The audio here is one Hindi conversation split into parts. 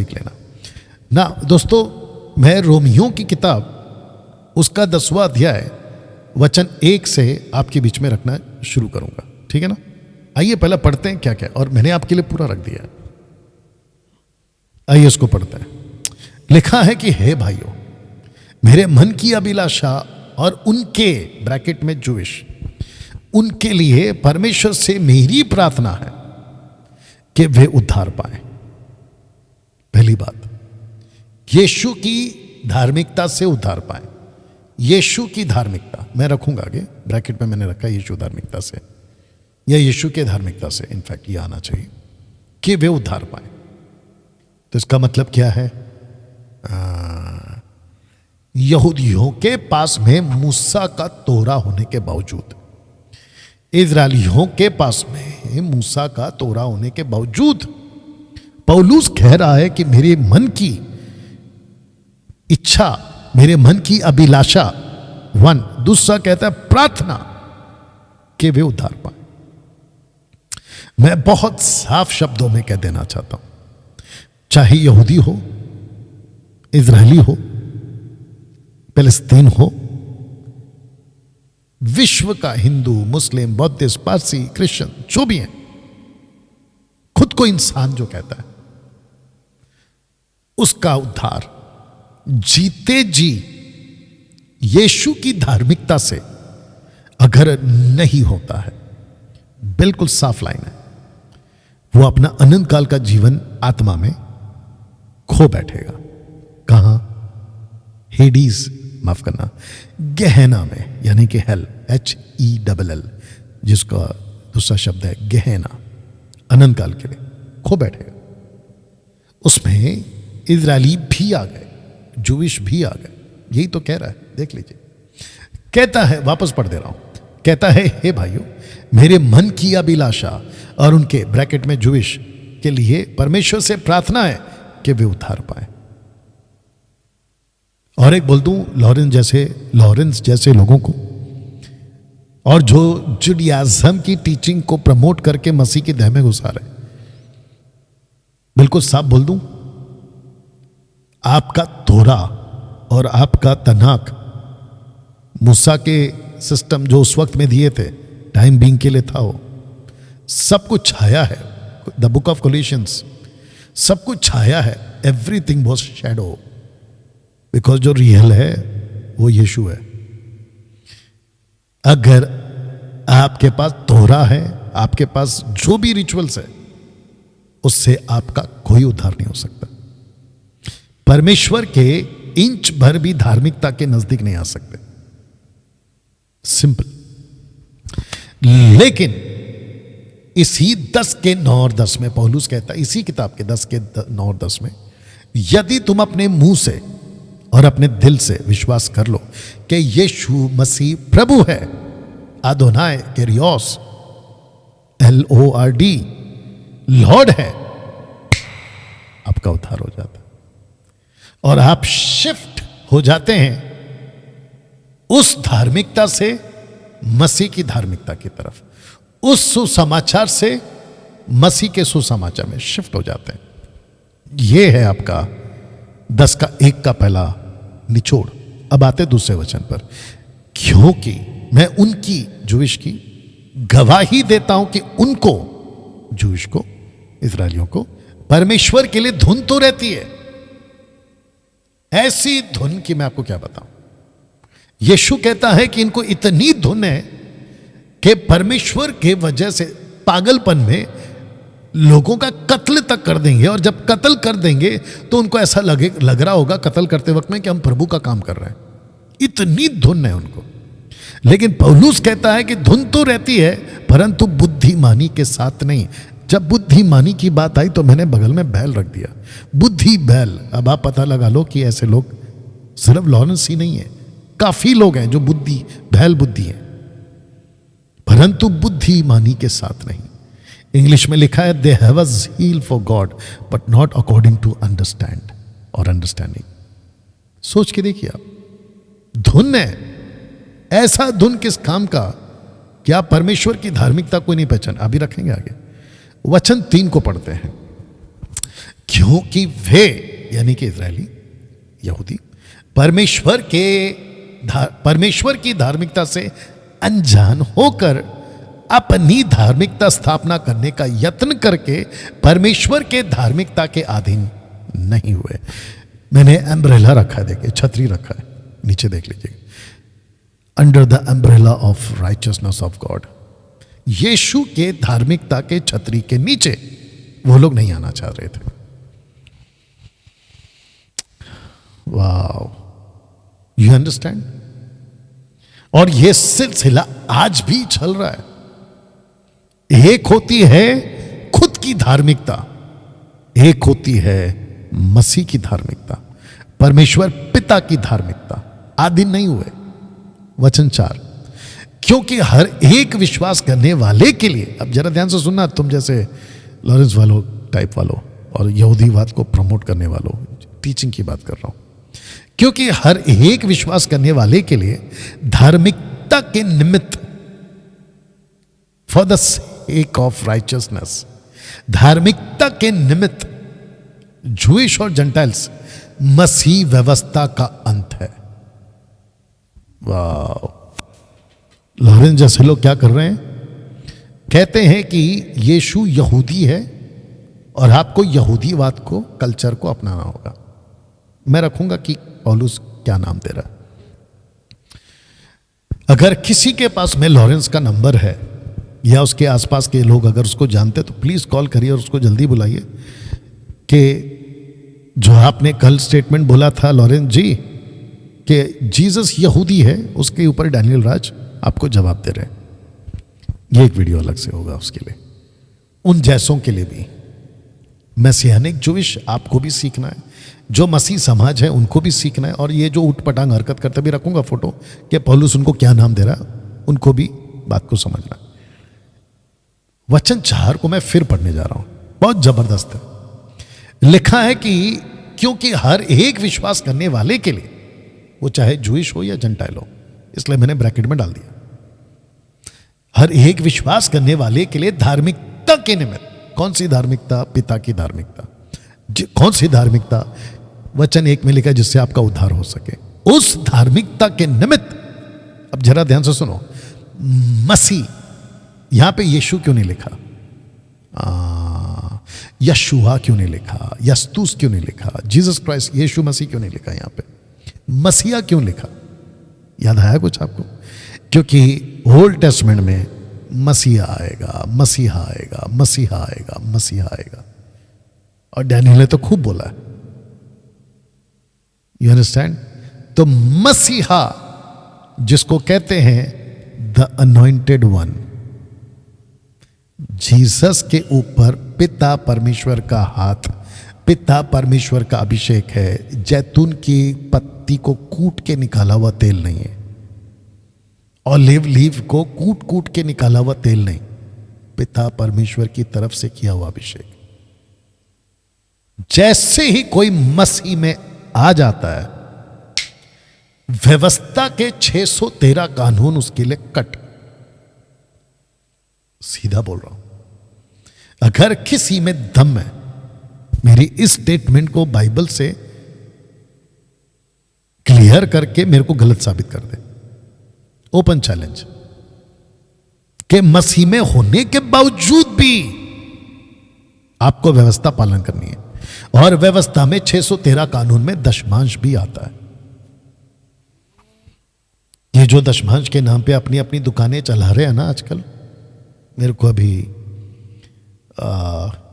सीख लेना ना दोस्तों। मैं रोमियो की किताब उसका 10वां अध्याय वचन 1 से आपके बीच में रखना शुरू करूंगा, ठीक है ना। आइए पहले पढ़ते हैं क्या क्या, और मैंने आपके लिए पूरा रख दिया है। आइए उसको पढ़ते हैं। लिखा है कि हे भाइयों, मेरे मन की अभिलाषा और उनके ब्रैकेट में जूविश, उनके लिए परमेश्वर से मेरी प्रार्थना है कि वे उद्धार पाए। पहली बात, यीशु की धार्मिकता से उद्धार पाए। यीशु की धार्मिकता मैं रखूंगा आगे, ब्रैकेट में मैंने रखा यीशु धार्मिकता से, या यीशु के धार्मिकता से, इनफैक्ट ये आना चाहिए कि वे उद्धार पाए। तो इसका मतलब क्या है? यहूदियों के पास में मूसा का तोरा होने के बावजूद, इजरायलियों के पास में मूसा का तोरा होने के बावजूद पौलुस कह रहा है कि मेरे मन की इच्छा, मेरे मन की अभिलाषा, दूसरा कहता है प्रार्थना कि वे उद्धार पाए। मैं बहुत साफ शब्दों में कह देना चाहता हूं, चाहे यहूदी हो, इजरायली हो, फिलिस्तीन हो, विश्व का हिंदू, मुस्लिम, बौद्धिस्ट, पारसी, क्रिश्चियन जो भी है, खुद को इंसान जो कहता है, उसका उद्धार जीते जी यीशु की धार्मिकता से अगर नहीं होता है, बिल्कुल साफ लाइन है, वो अपना अनंत काल का जीवन आत्मा में खो बैठेगा। कहां? हेडीज, माफ करना, गहना में, यानी कि हेल, HELL, जिसका दूसरा शब्द है गहना, अनंत काल के लिए खो बैठेगा। उसमें इजरायली भी आ गए, जूविश भी आ गए, यही तो कह रहा है, देख लीजिए। कहता है, वापस पढ़ दे रहा हूं, कहता है हे भाइयों, मेरे मन की अभिलाषा और उनके ब्रैकेट में जूविश के लिए परमेश्वर से प्रार्थना है कि वे उद्धार पाए। और एक बोल दूं, लॉरेंस जैसे लोगों को, और जो जुडाइज्म की टीचिंग को प्रमोट करके मसीह की देह में घुसा रहे, बिल्कुल साफ बोल दूं, आपका तोरा और आपका तनाक मूसा के सिस्टम जो उस वक्त में दिए थे, टाइम बीइंग के लिए था, वो सब कुछ छाया है। द बुक ऑफ कोलिशियंस सब कुछ छाया है। एवरीथिंग वाज शैडो, बिकॉज जो रियल है वो यीशु है। अगर आपके पास तोरा है, आपके पास जो भी रिचुअल्स है, उससे आपका कोई उद्धार नहीं हो सकता। परमेश्वर के इंच भर भी धार्मिकता के नजदीक नहीं आ सकते, सिंपल। लेकिन इसी 10 के 9 और 10 में पौलुस कहता है, इसी किताब के 10 के 9 और 10 में, यदि तुम अपने मुंह से और अपने दिल से विश्वास कर लो कि यीशु मसीह प्रभु है, अदोनाय केरियोस, LORD, लॉर्ड है, आपका उद्धार हो जाता है और आप शिफ्ट हो जाते हैं उस धार्मिकता से मसीह की धार्मिकता की तरफ, उस सुसमाचार से मसीह के सुसमाचार में शिफ्ट हो जाते हैं। यह है आपका 10 का 1 का पहला निचोड़। अब आते दूसरे वचन पर, क्योंकि मैं उनकी, जूविश की, गवाही देता हूं कि उनको, जूविश को, इजरायलियों को, परमेश्वर के लिए धुन तो रहती है, ऐसी धुन की मैं आपको क्या बताऊं। यीशु कहता है कि इनको इतनी धुन है कि परमेश्वर के वजह से पागलपन में लोगों का कत्ल तक कर देंगे, और जब कत्ल कर देंगे तो उनको ऐसा लग रहा होगा कत्ल करते वक्त में कि हम प्रभु का काम कर रहे हैं। इतनी धुन है उनको। लेकिन पौलुस कहता है कि धुन तो रहती है, परंतु बुद्धिमानी के साथ नहीं। जब बुद्धिमानी की बात आई तो मैंने बगल में बैल रख दिया, बुद्धि बैल। अब आप पता लगा लो कि ऐसे लोग सिर्फ लॉरेंस ही नहीं है, काफी लोग हैं जो बैल बुद्धि है, परंतु बुद्धिमानी के साथ नहीं। इंग्लिश में लिखा है, they have a zeal for God but not according to understand और अंडरस्टैंडिंग। सोच के देखिए आप, धुन है, ऐसा धुन किस काम का, क्या परमेश्वर की धार्मिकता कोई नहीं पहचान। अभी रखेंगे आगे। वचन 3 को पढ़ते हैं, क्योंकि वे यानी कि इजरायली यहूदी परमेश्वर की धार्मिकता से अनजान होकर अपनी धार्मिकता स्थापना करने का यत्न करके परमेश्वर के धार्मिकता के अधीन नहीं हुए। मैंने एम्ब्रेला रखा है, देखिए छतरी रखा है, नीचे देख लीजिए, under the umbrella of righteousness of God. Yeshu के धार्मिकता के छतरी के नीचे वो लोग नहीं आना चाह रहे थे। Wow, you understand? और ये सिलसिला आज भी चल रहा है। एक होती है खुद की धार्मिकता, एक होती है मसीह की धार्मिकता, परमेश्वर पिता की धार्मिकता। आधीन नहीं हुए। वचन 4, क्योंकि हर एक विश्वास करने वाले के लिए, अब जरा ध्यान से सुनना, तुम जैसे लॉरेंस वालों टाइप वालों और यहूदीवाद को प्रमोट करने वालों, टीचिंग की बात कर रहा हूं, क्योंकि हर एक विश्वास करने वाले के लिए धार्मिकता के निमित्त, for the sake of righteousness, धार्मिकता के निमित्त जूइश और जेंटाइल्स, मसीह व्यवस्था का अंत है। वाह, लॉरेंस जैसे लोग क्या कर रहे हैं, कहते हैं कि यीशु यहूदी है और आपको यहूदीवाद को, कल्चर को अपनाना होगा। मैं रखूंगा कि पौलुस क्या नाम दे रहा है। अगर किसी के पास में लॉरेंस का नंबर है या उसके आसपास के लोग अगर उसको जानते तो प्लीज कॉल करिए और उसको जल्दी बुलाइए कि जो आपने कल स्टेटमेंट बोला था लॉरेंस जी कि जीसस यहूदी है, उसके ऊपर डैनियल राज आपको जवाब दे रहे हैं। ये एक वीडियो अलग से होगा उसके लिए, उन जैसों के लिए भी। मैसियानिक जूइश आपको भी सीखना है, जो मसीह समाज है उनको भी सीखना है, और ये जो उठपटांग हरकत करते भी रखूंगा फोटो कि पौलुस उनको क्या नाम दे रहा, उनको भी बात को समझना। वचन 4 को मैं फिर पढ़ने जा रहा हूं, बहुत जबरदस्त है। लिखा है कि क्योंकि हर एक विश्वास करने वाले के लिए, वो चाहे जूइश हो या जेंटाइल हो, इसलिए मैंने ब्रैकेट में डाल दिया, हर एक विश्वास करने वाले के लिए धार्मिकता के निमित्त। कौन सी धार्मिकता? पिता की धार्मिकता। कौन सी धार्मिकता? वचन 1 में लिखा जिससे आपका उद्धार हो सके, उस धार्मिकता के निमित्त। अब जरा ध्यान से सुनो, मसीह, यहां पे यीशु क्यों नहीं लिखा? यशुआ क्यों नहीं लिखा? यस्तुस क्यों नहीं लिखा? जीसस क्राइस्ट, यीशु मसीह क्यों नहीं लिखा? यहां पे मसीहा क्यों लिखा? याद आया कुछ आपको? क्योंकि ओल्ड टेस्टमेंट में मसीहा आएगा, मसीहा आएगा, मसीहा आएगा, मसीहा आएगा, और डैनियल ने तो खूब बोला है। You understand? तो मसीहा जिसको कहते हैं द अनॉइंटेड वन, जीसस के ऊपर पिता परमेश्वर का हाथ, पिता परमेश्वर का अभिषेक है। जैतून की पत्ती को कूट के निकाला हुआ तेल नहीं है, ऑलिव लीव को कूट कूट के निकाला हुआ तेल नहीं, पिता परमेश्वर की तरफ से किया हुआ अभिषेक। जैसे ही कोई मसीह में आ जाता है, व्यवस्था के 613 कानून उसके लिए कट। सीधा बोल रहा हूं, अगर किसी में दम है, मेरी इस स्टेटमेंट को बाइबल से क्लियर करके मेरे को गलत साबित कर दे। ओपन चैलेंज कि मसीह में होने के बावजूद भी आपको व्यवस्था पालन करनी है, और व्यवस्था में 613 कानून में दशमांश भी आता है। ये जो दशमांश के नाम पे अपनी अपनी दुकानें चला रहे हैं ना आजकल, मेरे को अभी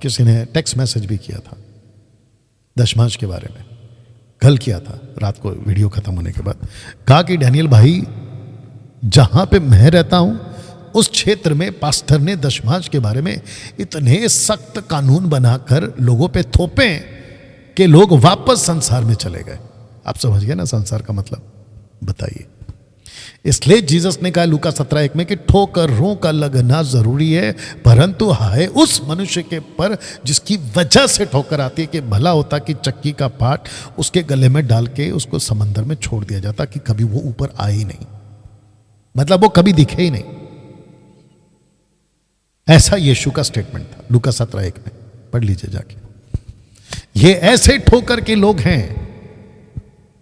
किसी ने टेक्स्ट मैसेज भी किया था दशमांश के बारे में, कल किया था रात को वीडियो खत्म होने के बाद। कहा कि डैनियल भाई, जहां पे मैं रहता हूं उस क्षेत्र में पास्टर ने दशमांश के बारे में इतने सख्त कानून बनाकर लोगों पे थोपे कि लोग वापस संसार में चले गए। आप समझ गए ना संसार का मतलब? बताइए। इसलिए जीसस ने कहा लूका 17:1 में कि ठोकरों का लगना जरूरी है, परंतु हाय उस मनुष्य के पर जिसकी वजह से ठोकर आती है। कि भला होता कि चक्की का पाट उसके गले में डाल के उसको समंदर में छोड़ दिया जाता कि कभी वो ऊपर आए ही नहीं, मतलब वो कभी दिखे ही नहीं। ऐसा यीशु का स्टेटमेंट था लूका 17:1 में, पढ़ लीजिए जाके। ये ऐसे ठोकर के लोग हैं।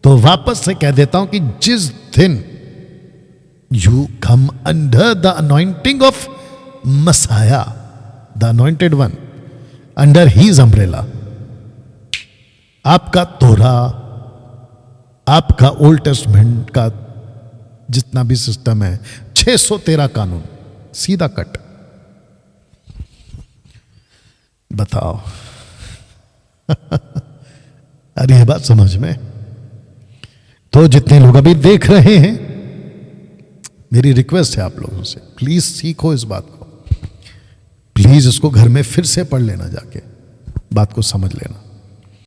तो वापस से कह देता हूं कि जिस दिन you come under the anointing of messiah, the anointed one, under his umbrella, आपका तोरा, आपका ओल्ड टेस्टमेंट का जितना भी सिस्टम है, 613 कानून सीधा कट। बताओ अरे ये बात समझ में? तो जितने लोग अभी देख रहे हैं, मेरी रिक्वेस्ट है आप लोगों से, प्लीज सीखो इस बात को, प्लीज इसको घर में फिर से पढ़ लेना, जाके बात को समझ लेना।